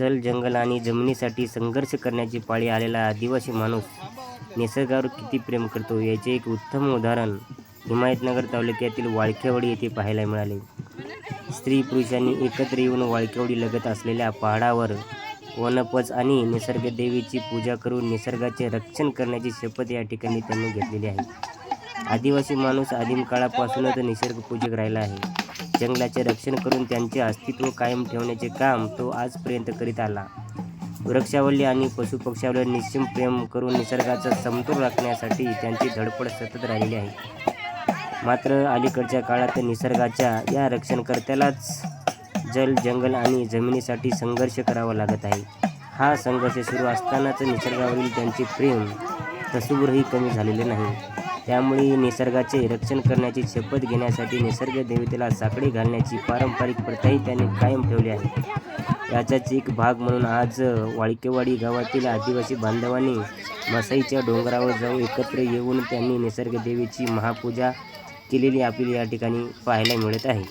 जल, जंगल आणि जमिनीसाठी संघर्ष करण्याची पाळी आलेला आदिवासी माणूस निसर्गावर किती प्रेम करतो याचे एक उत्तम उदाहरण हिमायतनगर तालुक्यातील वाळकेवाडी येथे पाहायला मिळाले. स्त्री पुरुषांनी एकत्र येऊन वाळकेवाडी लगत असलेल्या पहाडावर वनपच आणि निसर्गदेवीची पूजा करून निसर्गाचे रक्षण करण्याची शपथ या ठिकाणी त्यांनी घेतलेली आहे. आदिवासी माणूस आदिम काळापासूनच निसर्गपूजक राहिला आहे. जंगलाचे रक्षण करून त्यांचे अस्तित्व कायम ठेवण्याचे काम तो आजपर्यंत करीत आला. वृक्षावली आणि पशुपक्ष्यांवर निस्सीम प्रेम करून निसर्गाचा समतोल राखण्यासाठी त्यांची धडपड सतत राहिलेली आहे. मात्र अलीकडच्या काळात निसर्गाच्या या रक्षणकर्त्यालाच जल, जंगल आणि जमिनीसाठी संघर्ष करावा लागत आहे. हा संघर्ष सुरू असतानाच निसर्गावरील त्यांचे प्रेम तसूभरही कमी झालेले नाही. त्यामुळे निसर्गाचे रक्षण करण्याची शपथ घेण्यासाठी निसर्ग देवतेला साकडे घालण्याची पारंपरिक प्रथाही त्यांनी कायम ठेवली आहे. याचाच एक भाग म्हणून आज वाळकेवाडी गावातील आदिवासी बांधवांनी मसाईच्या डोंगरावर जाऊन एकत्र येऊन त्यांनी निसर्गदेवीची महापूजा केलेली आपल्याला या ठिकाणी पाहायला मिळत आहे.